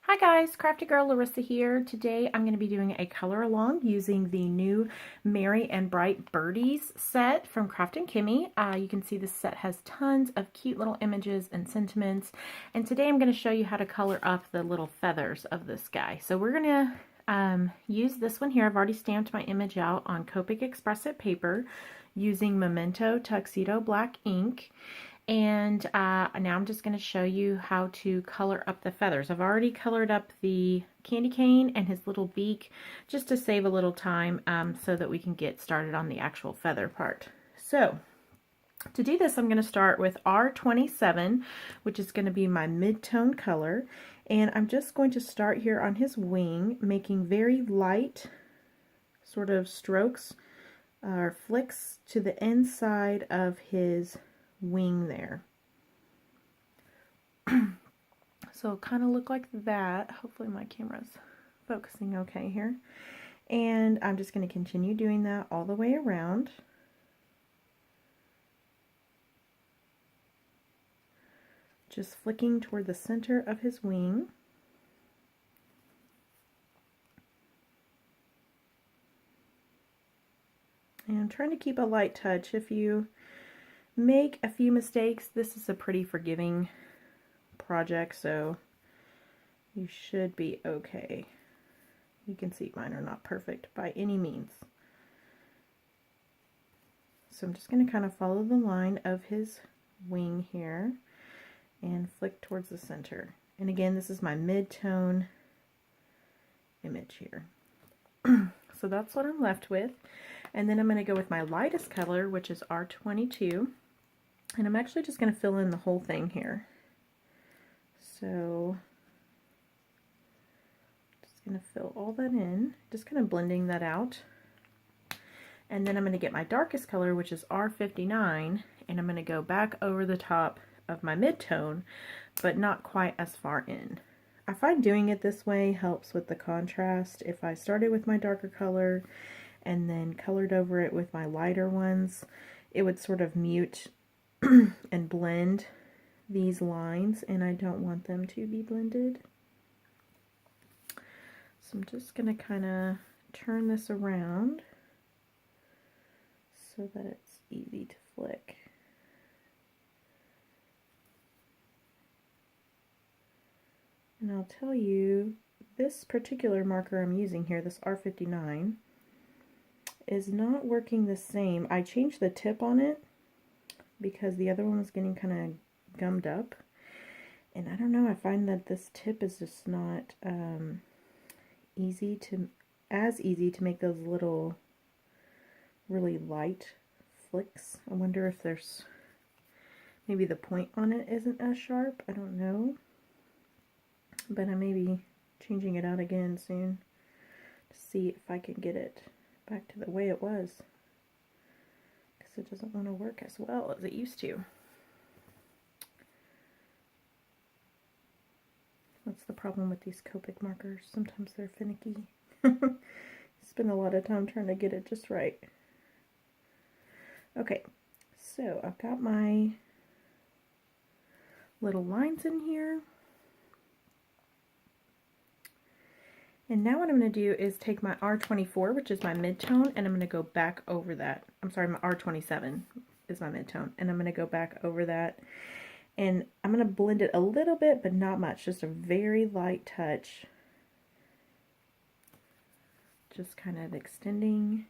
Hi guys, Crafty Girl Larissa here. Today I'm going to be doing a color along using the new Merry and Bright Birdies set from Craft and Kimmy. You can see this set has tons of cute little images and sentiments, and today I'm going to show you how to color up the little feathers of this guy. So we're going to use this one here. I've already stamped my image out on Copic Express-It paper using Memento Tuxedo Black ink. And now I'm just going to show you how to color up the feathers. I've already colored up the candy cane and his little beak just to save a little time so that we can get started on the actual feather part. So to do this, I'm going to start with R27, which is going to be my mid-tone color. And I'm just going to start here on his wing, making very light sort of strokes or flicks to the inside of his wing there. So it'll kind of look like that. Hopefully my camera's focusing okay here. And I'm just going to continue doing that all the way around. Just flicking toward the center of his wing. And I'm trying to keep a light touch. If you make a few mistakes, this is a pretty forgiving project, so you should be okay. You can see mine are not perfect by any means. So I'm just going to kind of follow the line of his wing here and flick towards the center. And again, this is my mid-tone image here. So that's what I'm left with. And then I'm going to go with my lightest color, which is R22. And I'm actually just going to fill in the whole thing here. So just going to fill all that in, just kind of blending that out. And then I'm going to get my darkest color, which is R59, and I'm going to go back over the top of my mid-tone, but not quite as far in. I find doing it this way helps with the contrast. If I started with my darker color and then colored over it with my lighter ones, it would sort of mute and blend these lines, and I don't want them to be blended. So I'm just going to kind of turn this around so that it's easy to flick. And I'll tell you, this particular marker I'm using here, this R59, is not working the same. I changed the tip on it because the other one was getting kind of gummed up. And I don't know, I find that this tip is just not easy to make those little really light flicks. I wonder if there's maybe the point on it isn't as sharp. I don't know. But I may be changing it out again soon to see if I can get it back to the way it was, because it doesn't want to work as well as it used to. That's the problem with these Copic markers. Sometimes they're finicky. Spend a lot of time trying to get it just right. Okay, so I've got my little lines in here. And now what I'm going to do is take my R24, which is my mid-tone, and I'm going to go back over that. I'm sorry, my R27 is my mid-tone, and I'm going to go back over that. And I'm going to blend it a little bit, but not much, just a very light touch. Just kind of extending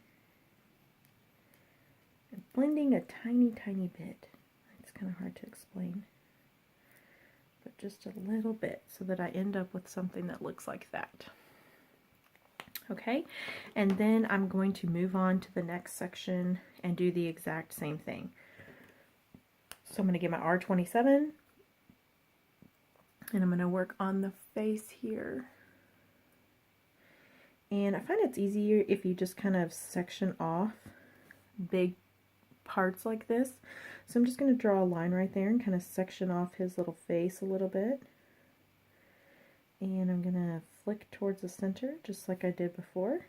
and blending a tiny, tiny bit. It's kind of hard to explain. But just a little bit so that I end up with something that looks like that. Okay, and then I'm going to move on to the next section and do the exact same thing. So I'm going to get my R27 and I'm going to work on the face here. And I find it's easier if you just kind of section off big parts like this. So I'm just going to draw a line right there and kind of section off his little face a little bit. And I'm going to flick towards the center just like I did before.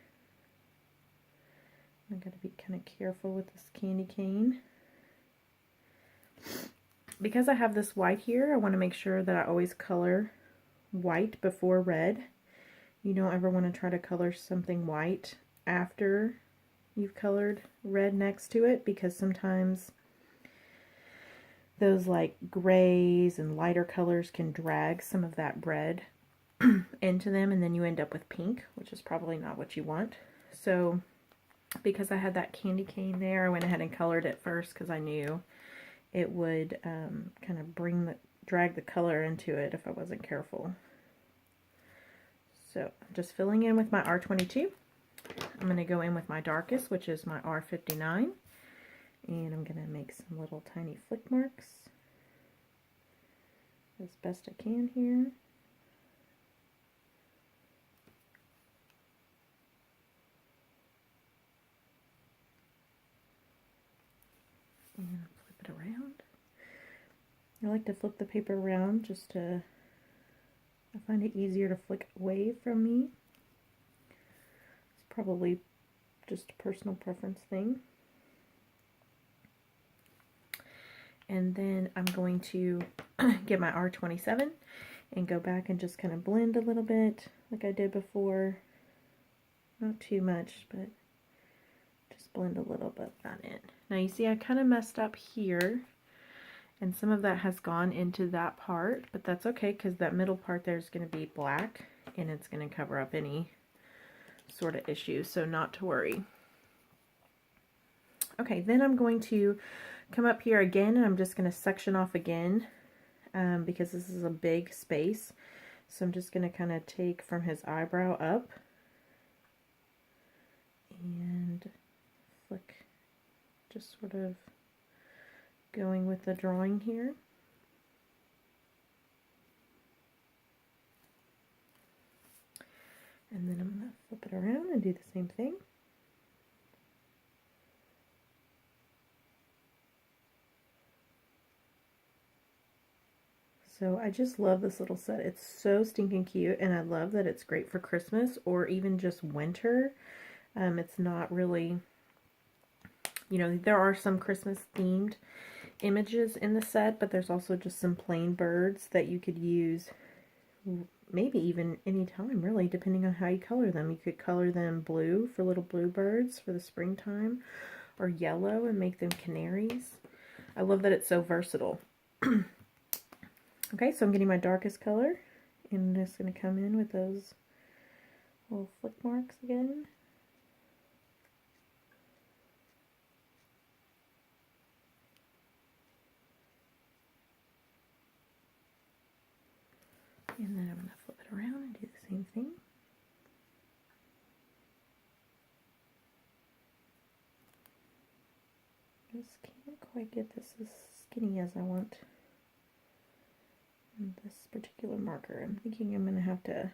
I've got to be kind of careful with this candy cane. Because I have this white here, I want to make sure that I always color white before red. You don't ever want to try to color something white after you've colored red next to it, because sometimes those like grays and lighter colors can drag some of that red into them, and then you end up with pink, which is probably not what you want. So because I had that candy cane there, I went ahead and colored it first because I knew it would kind of drag the color into it if I wasn't careful. So I'm just filling in with my R22. I'm going to go in with my darkest, which is my R59, and I'm going to make some little tiny flick marks as best I can here. And flip it around. I like to flip the paper around just to, I find it easier to flick away from me. It's probably just a personal preference thing. And then I'm going to get my R27 and go back and just kind of blend a little bit like I did before. Not too much, but just blend a little bit of that in. Now you see I kind of messed up here, and some of that has gone into that part, but that's okay because that middle part there is going to be black and it's going to cover up any sort of issue, so not to worry. Okay, then I'm going to come up here again and I'm just going to section off again because this is a big space. So I'm just going to kind of take from his eyebrow up and flick, just sort of going with the drawing here. And then I'm going to flip it around and do the same thing. So I just love this little set. It's so stinking cute, and I love that it's great for Christmas or even just winter. It's not really, you know, there are some Christmas themed images in the set, but there's also just some plain birds that you could use maybe even any time, really, depending on how you color them. You could color them blue for little blue birds for the springtime, or yellow and make them canaries. I love that it's so versatile. Okay, so I'm getting my darkest color, and I'm just going to come in with those little flick marks again. And then I'm going to flip it around and do the same thing. Just can't quite get this as skinny as I want on this particular marker. I'm thinking I'm going to have to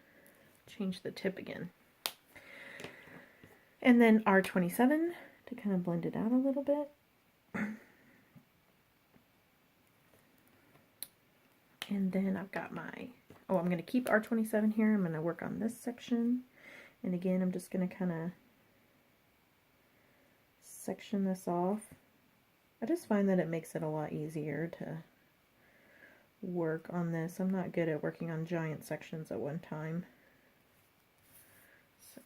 change the tip again. And then R27 to kind of blend it out a little bit. And then I've got my, I'm going to keep R27 here. I'm going to work on this section. And again, I'm just going to kind of section this off. I just find that it makes it a lot easier to work on this. I'm not good at working on giant sections at one time. So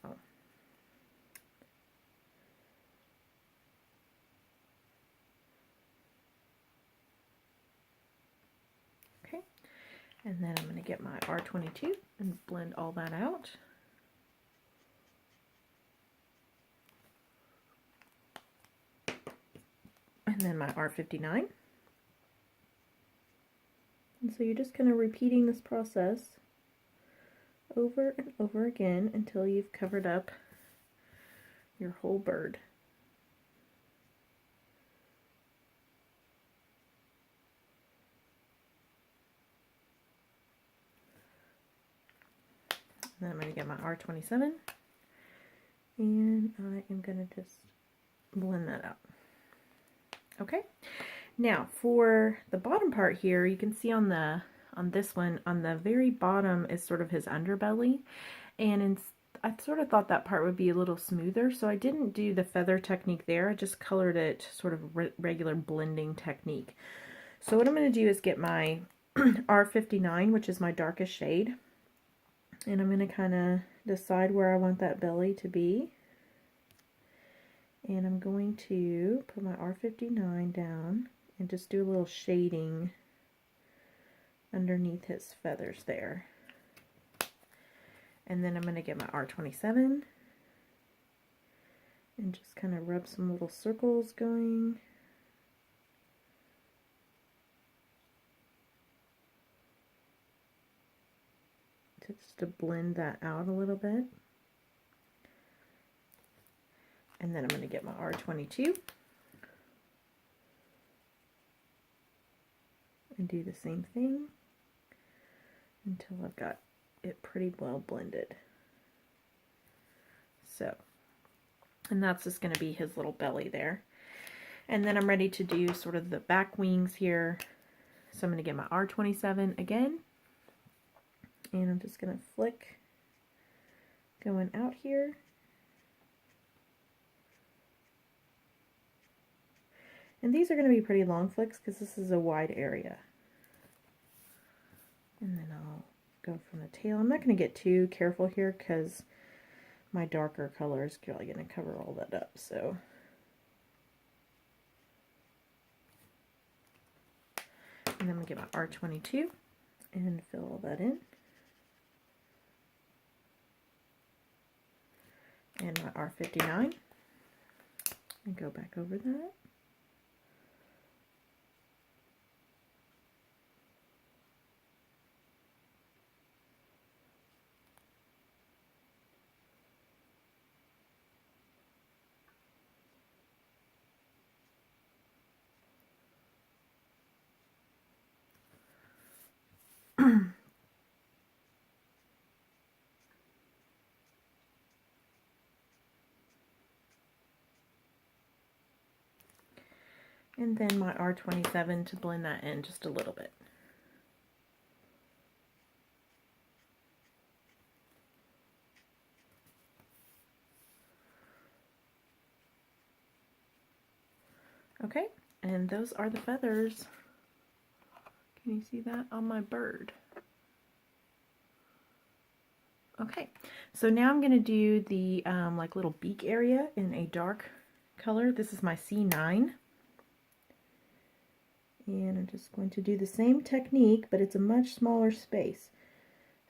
okay, and then I'm going to get my R22 and blend all that out. And then my R59. And so you're just kind of repeating this process over and over again until you've covered up your whole bird. And then I'm going to get my R27 and I am going to just blend that out. Okay, now for the bottom part here, you can see on this one, on the very bottom is sort of his underbelly, and I sort of thought that part would be a little smoother, so I didn't do the feather technique there. I just colored it sort of regular blending technique. So what I'm going to do is get my R59, which is my darkest shade, And I'm going to kind of decide where I want that belly to be. And I'm going to put my R59 down and just do a little shading underneath his feathers there. And then I'm going to get my R27 and just kind of rub some little circles going. Just to blend that out a little bit. And then I'm going to get my R22 and do the same thing until I've got it pretty well blended. So, and that's just going to be his little belly there. And then I'm ready to do sort of the back wings here. So I'm going to get my R27 again. And I'm just going to flick going out here. And these are going to be pretty long flicks because this is a wide area. And then I'll go from the tail. I'm not going to get too careful here because my darker color is really going to cover all that up. So and then I'm going to get my R22 and fill all that in. And my R59 and go back over that. And then my R27 to blend that in just a little bit. Okay, and those are the feathers. Can you see that on my bird? Okay, so now I'm going to do the like little beak area in a dark color. This is my C9. And I'm just going to do the same technique, but it's a much smaller space.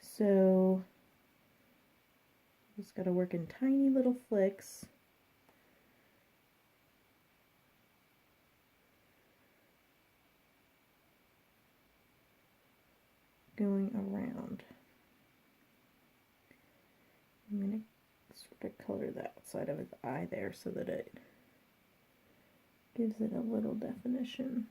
So, just got to work in tiny little flicks. Going around. I'm going to sort of color the outside of his eye there so that it gives it a little definition.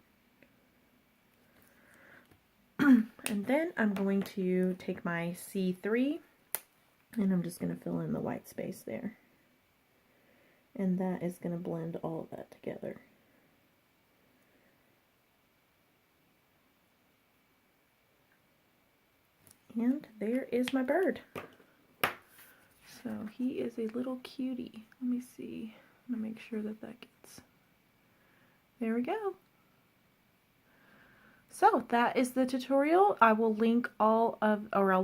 And then I'm going to take my C3 and I'm just going to fill in the white space there. And that is going to blend all of that together. And there is my bird. So he is a little cutie. Let me see. I'm going to make sure that that gets... There we go. So that is the tutorial. I will link I'll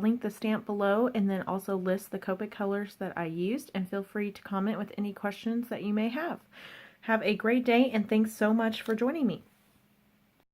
link the stamp below and then also list the Copic colors that I used, and feel free to comment with any questions that you may have. Have a great day and thanks so much for joining me.